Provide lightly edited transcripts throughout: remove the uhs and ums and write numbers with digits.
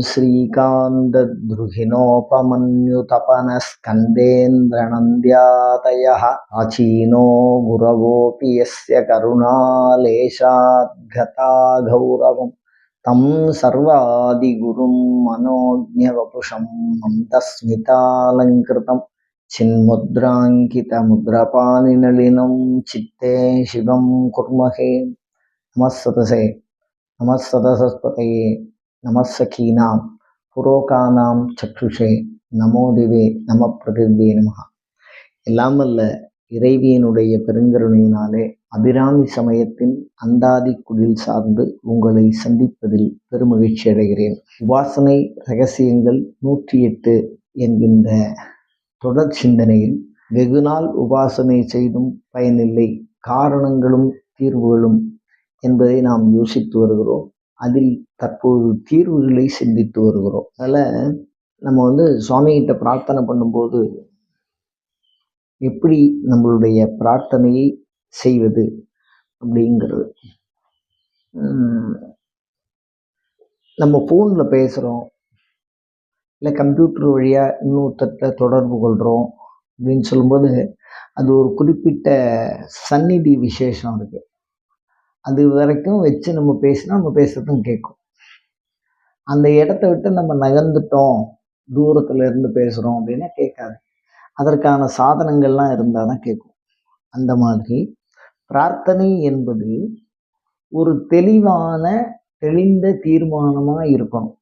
श्रीकान्तद्रुहिणोपमन्युतपनस्कन्देन्द्रनन्द्यादयः आचीनो गुरवोऽपि यस्य करुणालेशाद्गता गौरवं तं सर्वादिगुरुं मनोज्ञवपुषं मन्तस्मितालङ्कृतं चिन्मुद्राङ्कितमुद्रपाणिनलिनं चित्ते शिवं कुर्महे। नमस्सतसे நமஸ்சதசஸ்பதையே நமஸ்ஸகீனாம் புரோகானாம் சக்ஷுஷே நமோ திவே நம பிரகிருவே நமஹ. எல்லாம் வல்ல இறைவியனுடைய பெருங்கருணையினாலே அபிராமி சமயத்தின் அந்தாதி குடில் சார்ந்து உங்களை சந்திப்பதில் பெருமகிழ்ச்சி அடைகிறேன். உபாசனை ரகசியங்கள் 108 என்கின்ற தொடர் சிந்தனையில் வெகுநாள் உபாசனை செய்தும் பயனில்லை, காரணங்களும் தீர்வுகளும் என்பதை நாம் யோசித்து வருகிறோம். அதில் தற்போது தீர்வுகளை சிந்தித்து வருகிறோம். அதில் நம்ம சுவாமிகிட்ட பிரார்த்தனை பண்ணும்போது எப்படி நம்மளுடைய பிரார்த்தனையை செய்வது அப்படிங்கிறது. நம்ம ஃபோனில் பேசுகிறோம், இல்லை கம்ப்யூட்டர் வழியாக இன்னொருத்தட்ட தொடர்பு கொள்கிறோம் அப்படின்னு சொல்லும்போது அது ஒரு குறிப்பிட்ட சந்நிதி விசேஷம் இருக்குது. அது வரைக்கும் வச்சு நம்ம பேசினா நம்ம பேசுறதும் கேட்கும். அந்த இடத்த விட்டு நம்ம நகர்ந்துட்டோம், தூரத்துல இருந்து பேசுகிறோம் அப்படின்னா கேட்காது. அதற்கான சாதனங்கள்லாம் இருந்தால் தான் கேட்கும். அந்த மாதிரி பிரார்த்தனை என்பது ஒரு தெளிவான தெளிந்த தீர்மானமாக இருக்கணும்.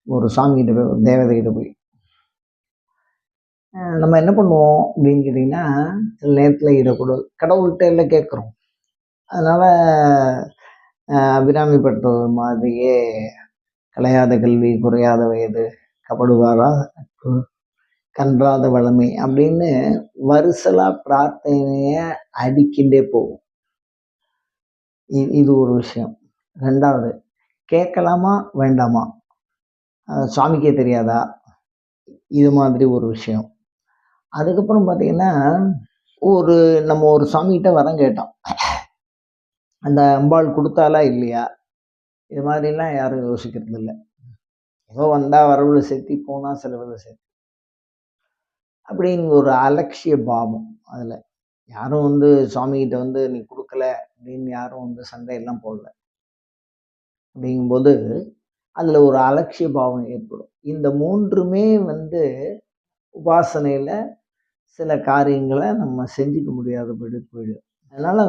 ஒரு சாமிகிட்ட போய், ஒரு தேவதைகிட்ட போய் நம்ம என்ன பண்ணுவோம் அப்படின்னு கேட்டிங்கன்னா, சில நேரத்தில் இதை கூட கடவுள்கிட்ட எல்லாம் கேட்குறோம். அதனால் அபிராமி பட்டர் மாதிரியே கலையாத கல்வி, குறையாத வயது, கபடுவாரா கன்றாத வளமை அப்படின்னு வருசலாக பிரார்த்தனைய அடிக்கின்றே போகும். இது ஒரு விஷயம். ரெண்டாவது, கேட்கலாமா வேண்டாமா, சுவாமிக்கே தெரியாதா, இது மாதிரி ஒரு விஷயம். அதுக்கப்புறம் பார்த்தீங்கன்னா, நம்ம ஒரு சாமிகிட்ட வரம் கேட்டோம், அந்த அம்பாள் கொடுத்தாலா இல்லையா, இது மாதிரிலாம் யாரும் யோசிக்கிறது இல்லை. ஏதோ வந்தால் வரவுல சேர்த்தி, போனால் செலவில் சேர்த்தி அப்படின்னு ஒரு அலட்சிய பாவம். அதில் யாரும் சுவாமிகிட்ட நீ கொடுக்கல அப்படின்னு யாரும் சண்டையெல்லாம் போடல. அப்படிங்கும்போது அதில் ஒரு அலட்சிய பாவம் ஏற்படும். இந்த மூன்றுமே உபாசனையில் சில காரியங்களை நம்ம செஞ்சுக்க முடியாதபடி போயிடும். அதனால்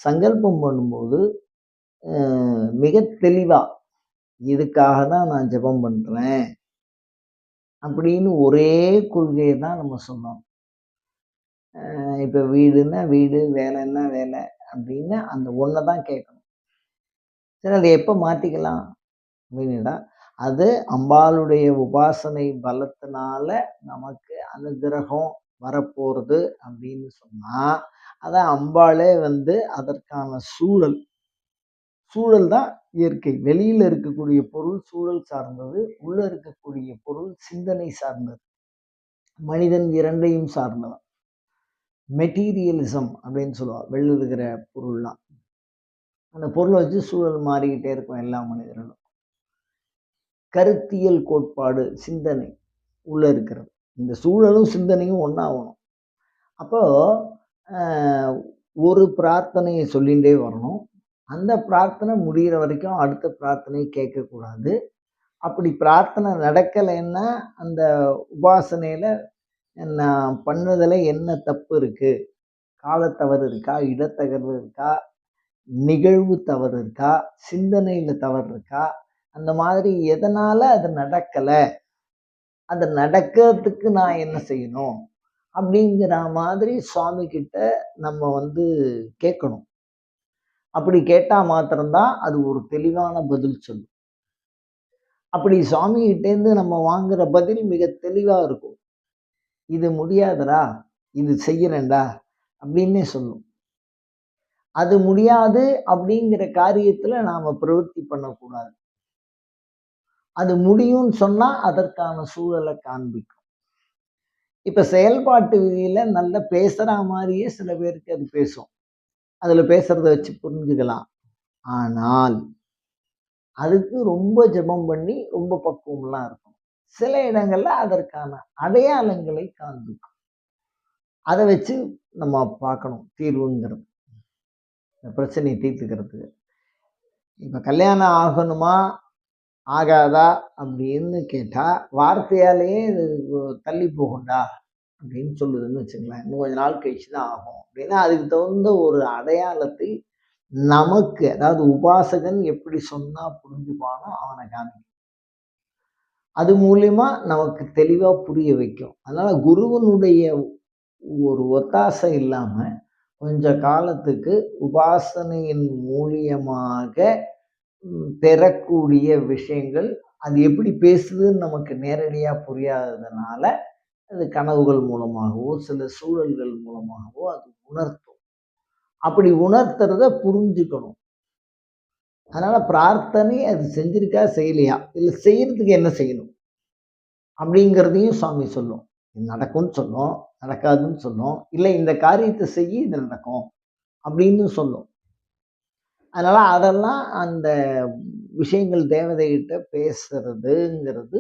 சங்கல்பம் பண்ணும்போது மிக தெளிவாக இதுக்காக தான் நான் ஜெபம் பண்ணுறேன் அப்படின்னு ஒரே கொள்கையை தான் நம்ம சொன்னோம். இப்போ வீடுன்னா வீடு, வேலைன்னா வேலை அப்படின்னு அந்த ஒன்றை தான் கேட்கணும். சரி, அதை எப்போ மாற்றிக்கலாம் அப்படின்னா, அது அம்பாளுடைய உபாசனை பலத்தினால நமக்கு அனுகிரகம் வரப்போகிறது அப்படின்னு சொன்னால், அதான் அம்பாளே அதற்கான சூழல் தான் இயற்கை. வெளியில் இருக்கக்கூடிய பொருள் சூழல் சார்ந்தது, உள்ள இருக்கக்கூடிய பொருள் சிந்தனை சார்ந்தது. மனிதன் இரண்டையும் சார்ந்தவன். மெட்டீரியலிசம் அப்படின்னு சொல்லுவாள். வெளியில் இருக்கிற பொருள்லாம், அந்த பொருளை வச்சு சூழல் மாறிக்கிட்டே இருக்கும் எல்லா மனிதர்களும். கருத்தியல் கோட்பாடு, சிந்தனை உள்ள இருக்கிறது. இந்த சூழலும் சிந்தனையும் ஒன்றாகணும். அப்போ ஒரு பிரார்த்தனையை சொல்லிகிட்டே வரணும். அந்த பிரார்த்தனை முடிகிற வரைக்கும் அடுத்த பிரார்த்தனையை கேட்கக்கூடாது. அப்படி பிரார்த்தனை நடக்கலைன்னா அந்த உபாசனையில் நான் பண்ணதில் என்ன தப்பு இருக்குது, காலத்தவறு இருக்கா, இடத்தகர்வு இருக்கா, நிகழ்வு தவறு இருக்கா, சிந்தனையில் தவறு இருக்கா, அந்த மாதிரி எதனால் அது நடக்கலை, அது நடக்கிறதுக்கு நான் என்ன செய்யணும் அப்படிங்கிற மாதிரி சுவாமி கிட்ட நம்ம கேட்கணும். அப்படி கேட்டால் மாத்திரம்தான் அது ஒரு தெளிவான பதில் சொல்லும். அப்படி சுவாமிகிட்டேருந்து நம்ம வாங்குற பதில் மிக தெளிவாக இருக்கும். இது முடியாதுடா, இது செய்யறேன்டா அப்படின்னே சொல்லும். அது முடியாது அப்படிங்கிற காரியத்தில் நாம் பிரவൃத்தி பண்ணக்கூடாது. அது முடியும்னு சொன்னால் அதற்கான சூழலை காண்பிக்கும். இப்போ செயல்பாட்டு விதியில் நல்ல பேசுகிற மாதிரியே சில பேருக்கு அது பேசும். அதில் பேசுகிறத வச்சு புரிஞ்சுக்கலாம். ஆனால் அதுக்கு ரொம்ப ஜெபம் பண்ணி ரொம்ப பக்குவம்லாம் இருக்கும். சில இடங்கள்ல அதற்கான அடையாளங்களை காண்பிக்கும். அத வச்சு நம்ம பார்க்கணும் தீர்வுங்கிறது. இந்த பிரச்சனைய தீர்த்துக்கிறதுக்கு. இப்ப கல்யாணம் ஆகணுமா? ஆகாதா? அப்படின்னு கேட்டா, வார்த்தையாலேயே இது தள்ளி போகும்டா அப்படின்னு சொல்லுதுன்னு வச்சுக்கங்களேன். இன்னும் கொஞ்ச நாள் கழிச்சு தான் ஆகும். அப்படின்னா அதுக்கு தகுந்த ஒரு அடையாளத்தை நமக்கு, அதாவது உபாசகன் எப்படி சொன்னா புரிஞ்சுப்பானோ அவன காமிக்கும். அது மூலியமா நமக்கு தெளிவா புரிய வைக்கும். அதனால குருவினுடைய ஒரு ஒத்தாசை இல்லாம, கொஞ்ச காலத்துக்கு உபாசனையின் மூலியமாக பெறக்கூடிய விஷயங்கள், அது எப்படி பேசுதுன்னு நமக்கு நேரடியா புரியாததுனால, அது கனவுகள் மூலமாகவோ, சில சூழல்கள் மூலமாகவோ அது உணர்த்தும். அப்படி உணர்த்துறத புரிஞ்சுக்கணும். அதனால பிரார்த்தனை அது செஞ்சிருக்கா, செய்யலையா? இல்ல செய்யறதுக்கு என்ன செய்யணும்? அப்படிங்கிறதையும் சாமி சொல்லும். இது நடக்கும்னு சொல்லும், நடக்காதுன்னு சொல்லும். இல்ல இந்த காரியத்த செய்யி இது நடக்கும் அப்படின்னு சொல்லும். அதனால அதெல்லாம் அந்த விஷயங்கள் தேவதைகிட்ட பேசுறதுங்கிறது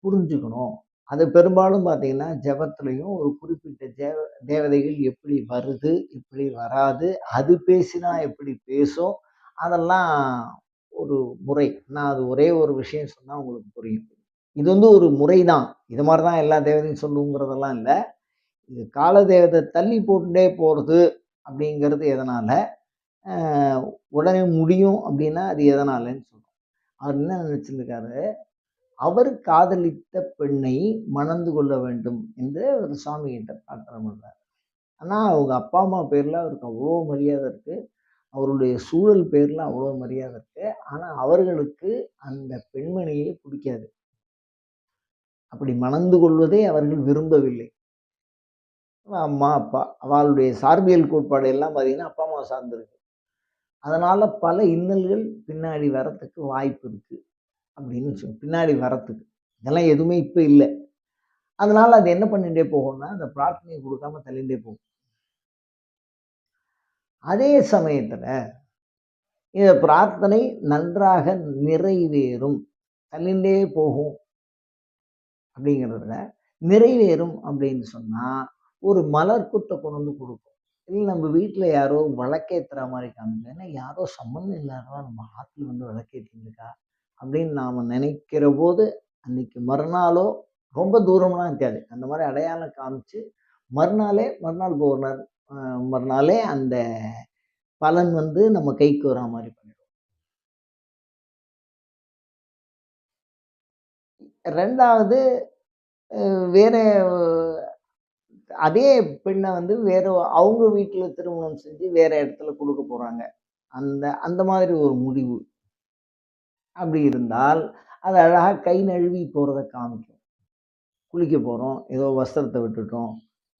புரிஞ்சுக்கணும். அது பெரும்பாலும் பார்த்தீங்கன்னா, ஜெபத்திலயும் ஒரு குறிப்பிட்ட தேவதைகள் எப்படி வருது, எப்படி வராது, அது பேசினா எப்படி பேசும், அதெல்லாம் ஒரு முறை. நான் அது ஒரே ஒரு விஷயம் சொன்னா உங்களுக்கு புரியும். இது வந்து ஒரு முறை தான். இது மாரி தான் எல்லா தேவதையும் சொல்லுங்கிறதெல்லாம் இல்ல. இது கால தேவத தள்ளி போட்டுட்டே போறது அப்படிங்கிறது எதனால? அ உடனே முடியும் அப்படின்னா, அது எதனாலன்னு சொல்றோம். அவர் என்ன நினைச்சிருக்காரு, அவர் காதலித்த பெண்ணை மணந்து கொள்ள வேண்டும் என்று ஒரு சாமிகிட்ட பிரார்த்தனை பண்றாரு. ஆனா, அவங்க அப்பா, அம்மா பேர்ல அவருக்கு அவ்வளோ மரியாதை இருக்கு. அவருடைய சூழல் பேர்ல அவ்வளோ மரியாதை இருக்கு. ஆனா, அவர்களுக்கு அந்த பெண்மணியே பிடிக்காது. அப்படி மணந்து கொள்வதை அவர்கள் விரும்பவில்லை. அம்மா, அப்பா அவளுடைய சார்பியல் கோட்பாடு எல்லாம் பார்த்தீங்கன்னா, அப்பா, அம்மாவ சார்ந்திருக்கு. அதனால பல இன்னல்கள் பின்னாடி வரத்துக்கு வாய்ப்பு இருக்கு. அப்படின்னு பின்னாடி வரத்துக்கு. இதெல்லாம் எதுவுமே இப்ப இல்ல. அதனால அது என்ன பண்ணிட்டே போகும்னா, அந்த பிரார்த்தனைய குடுக்காம தள்ளிண்டே போகும். அதே சமயத்துல, இந்த பிரார்த்தனை நன்றாக நிறைவேறும். தள்ளிண்டே போகும் அப்படிங்கிறத விட, நிறைவேறும் அப்படின்னு சொன்னா, ஒரு மலர் கொத்த கொண்டு வந்து குடுக்கும். இல்ல நம்ம வீட்ல யாரோ விளக்கேத்துற மாரி காமிக்கும். ஏன்னா யாரோ சம்மந்தம் இல்லாதவ நம்ம ஆத்துல வந்து விளக்கேத்திட்டு இருக்கா அப்படின்னு நாம நினைக்கிறபோது, அன்னைக்கு மறுநாளோ ரொம்ப தூரம்லாம் இருக்காது. அந்த மாரி அடையாளம் காமிச்சு, மறுநாள் ஒரு நாள் மறுநாளே அந்த பலன் வந்து நம்ம கைக்கு வரா மாரி பண்ணிடும். 2வது வேற அதே பெண்ண வந்து வேற அவங்க வீட்ல திருமணம் செஞ்சு வேற இடத்துல குடுக்க போறாங்க. அந்த அந்த மாதிரி ஒரு முடிவு. அப்படி இருந்தால், அது அழகா கை நழுவி போறத காமிக்கும். குளிக்க போறோம், ஏதோ வஸ்திரத்த விட்டுட்டோம்.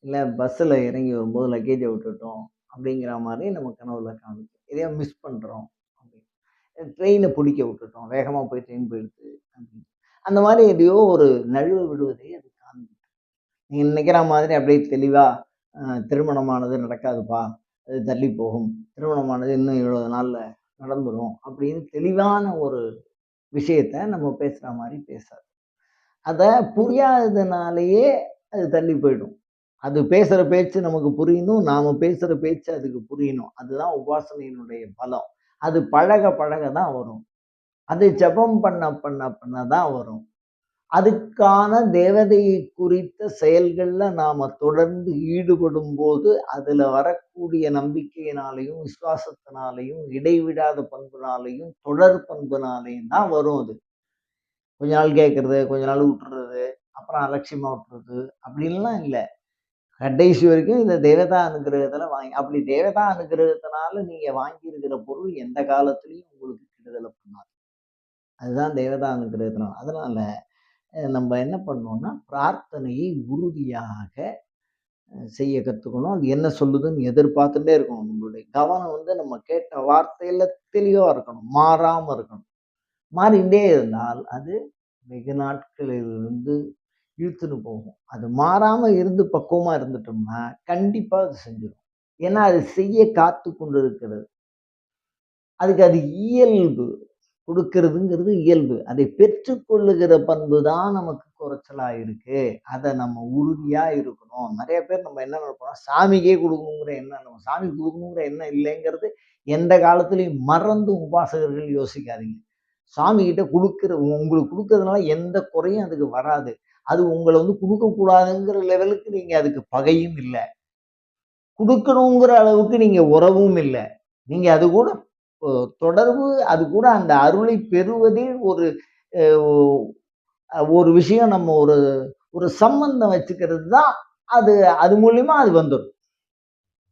இல்ல பஸ்ஸில இறங்கி வரும்போது லக்கேஜ விட்டுட்டோம். அப்படிங்கிற மாரி நம்ம கனவுல காமிக்கும். எதையோ மிஸ் பண்றோம். ட்ரெயின புடிக்க விட்டுட்டோம். வேகமா போய் ட்ரெயின் போயிடுச்சு. அப்படின்னு. அந்த மாரி எதையோ ஒரு நழுவ விடுவதை அது காண்பிக்கும். நீங்க நினைக்கிற மாதிரி அப்படியே தெளிவா, அ திருமணமானது நடக்காதுப்பா. அது தள்ளி போகும். திருமணமானது இன்னும் 70 நாள்ல நடந்துரும். அப்படின்னு தெளிவான ஒரு விஷயத்த நம்ம பேசுற மாரி பேசாது. அத புரியாததுனாலேயே அது தள்ளி போயிடும். அது பேசுற பேச்சு நமக்கு புரியணும். நாம பேசுற பேச்சு அதுக்கு புரியணும். அதுதான் உபாசனையினுடைய பலம். அது பழக பழக தான் வரும். அது ஜெபம் பண்ண தான் வரும். அதுக்கான தேவதையை குறித்த செயல்கள்ல நாம தொடர்ந்து ஈடுபடும்போது, அதுல வரக்கூடிய நம்பிக்கையினாலயும், விசுவாசத்தினாலயும், இடைவிடாத பண்புனாலயும், தொடர் பண்புனாலயும் தான் வரும் அது. கொஞ்ச நாள் கேட்கறது, கொஞ்ச நாள் விட்டுறது, அப்புறம் அலட்சியமா விட்டுறது, அப்படின்லாம் இல்ல. கடைசி வரைக்கும் இந்த தேவதா அனுக்கிரகத்துல அப்படி தேவதா அனுக்கிரகத்தினால நீங்க வாங்கியிருக்கிற பொருள் எந்த காலத்திலயும் உங்களுக்கு கெடுதல பண்ணாது. அதுதான் தேவதா அனுக்கிரகத்தினால. அதனால நம்ம என்ன பண்ணணும்னா, பிரார்த்தனையை உறுதியாக செய்ய கத்துக்கணும். அது என்ன சொல்லுதுன்னு எதிர்பார்த்துட்டே இருக்கணும். நம்மளுடைய கவனம் வந்து நம்ம கேட்ட வார்த்தையில தெளிவா இருக்கணும். மாறாம இருக்கணும். மாறிண்டே இருந்தால், அது வெகு நாட்களிலிருந்து இழுத்துன்னு போகும். அது மாறாம இருந்து பக்குவமா இருந்துட்டோம்னா, கண்டிப்பா அது செஞ்சிரும். ஏன்னா, அது செய்ய காத்துக் கொண்டிருக்கிறது. அதுக்கு அது இயல்பு. குடுக்கிறதுங்கிறது இயல்பு. அதை பெற்றுக்கொள்ளுகிற பண்பு தான் நமக்கு குறைச்சலா இருக்கு. அத நம்ம உறுதியா இருக்கணும். நெறைய பேர் நம்ம என்ன நெனைப்போம்னா, சாமிக்கே குடுக்கணுங்கிற எண்ணம் நம்ம சாமிக்கு குடுக்கணுங்கிற எண்ணம் இல்லைங்கிறது எந்த காலத்திலயும் மறந்தும் உபாசகர்கள் யோசிக்காதீங்க. சாமிகிட்ட உங்களுக்கு குடுக்கறதுனால எந்த குறையும் அதுக்கு வராது. அது உங்கள குடுக்கக்கூடாதுங்கிற லெவலுக்கு நீங்க அதுக்கு பகையும் இல்ல. குடுக்கணுங்கிற அளவுக்கு நீங்க உறவும் இல்ல. நீங்க அது கூட ஒ தொடர்பு அது கூட அந்த அருளை பெறுவதில் ஒரு அ ஒரு விஷயம் நம்ம ஒரு ஒரு சம்பந்தம் வச்சுக்கிறது தான் அது அது மூலியமா அது வந்துரும்.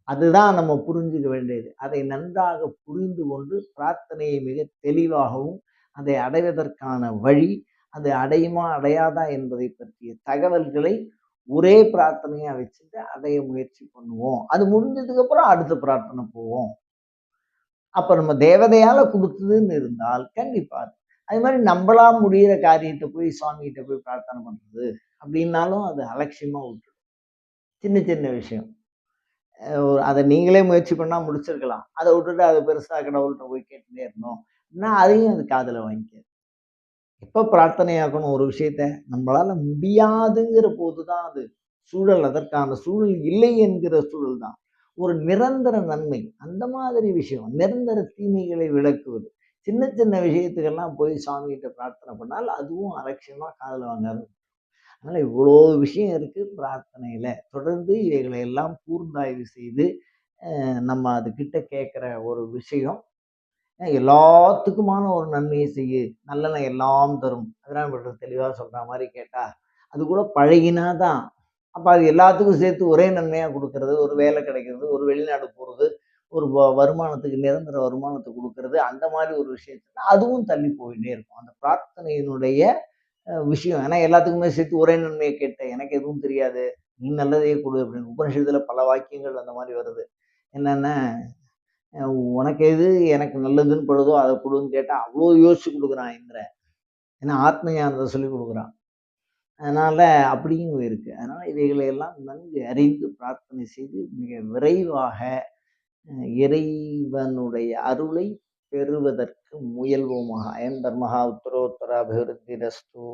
அதுதான் நம்ம புரிஞ்சுக்க வேண்டியது. அதை நன்றாக புரிந்து கொண்டு பிரார்த்தனையை மிக தெளிவாகவும், அதை அடைவதற்கான வழி, அது அடையுமா, அடையாதா என்பதை பற்றிய தகவல்களை ஒரே பிரார்த்தனையா வச்சுட்டு அடைய முயற்சி பண்ணுவோம். அது முடிஞ்சதுக்கு அப்புறம் அடுத்த பிரார்த்தனை போவோம். அப்ப நம்ம தேவதையால குடுத்ததுன்னு இருந்தால், கண்டிப்பா. அது மாரி நம்பளா முடியிற காரியத்த போய் சுவாமிகிட்ட போய் பிரார்த்தனை பண்றது, அப்டின்னாலும் அது அலட்சியமா விட்டுரும். சின்ன சின்ன விஷயம். அத நீங்களே முயற்சி பண்ணா முடிச்சிருக்கலாம். அத விட்டுட்டு அத பெருசா கடவுள்ட்ட போய் கேட்டுட்டே இருந்தோம். அதையும் அது காதுல வாங்கிக்காது. எப்ப பிரார்த்தனையாக்கணும் ஒரு விஷயத்த, நம்மளால முடியாதுங்கிற போது தான் அது சூழல் அதற்கான சூழல் இல்லை என்கிற சூழல் தான். ஒரு நிரந்தர நன்மை, அந்த மாதிரி விஷயம். நிரந்தர தீமைகளை விலக்குவது. சின்ன சின்ன விஷயத்துக்கெல்லாம் போய் சாமிகிட்ட பிரார்த்தனை பண்ணால், அதுவும் அலட்சியமா காதுல வாங்காது. அதனால இவ்வளோ விஷயம் இருக்கு பிரார்த்தனையில. தொடர்ந்து இவைகளை எல்லாம் கூர்ந்தாய்வு செய்து, நம்ம அதுகிட்ட கேட்கிற ஒரு விஷயம் எல்லாத்துக்குமான ஒரு நன்மையை செய்யு. நல்லன எல்லாம் தரும். அதிராமப்பட்டர் தெளிவா சொல்ற மாரி கேட்டா, அது கூட பழகினா தான். அப்ப அது எல்லாத்துக்கும் சேர்த்து ஒரே நன்மையா குடுக்கறது, ஒரு வேலை கிடைக்கிறது, ஒரு வெளிநாடு போறது, ஒரு வருமானத்துக்கு நிரந்தர வருமானத்த குடுக்கறது, அந்த மாரி ஒரு விஷயத்துல அதுவும் தள்ளி போயிட்டே இருக்கும். அந்த பிரார்த்தனையினுடைய விஷயம். ஏன்னா எல்லாத்துக்குமே சேர்த்து ஒரே நன்மைய கேட்டேன். எனக்கு எதுவும் தெரியாது. நீ நல்லதையே குடு அப்படின்னு. உபனிஷத்துல பல வாக்கியங்கள் அந்த மாரி வருது. என்னன்னா அ உனக்கு எது எனக்கு நல்லதுன்னு படுதோ அத குடுன்னு கேட்டா, அவ்ளோ யோசிச்சு குடுக்குறான் இந்திரன். ஏன்னா ஆத்ம ஞானத்த சொல்லிக் குடுக்குறான். அதனால அப்படியும் இருக்கு. அதனால இவைகளை எல்லாம் நன்கு அறிந்து பிரார்த்தனை செய்து மிக விரைவாக இறைவனுடைய அருளை பெறுவதற்கு முயல்வோமாக. அயன் தர்மஹா உத்தரோத்தர அபிவிருத்திரஸ்து.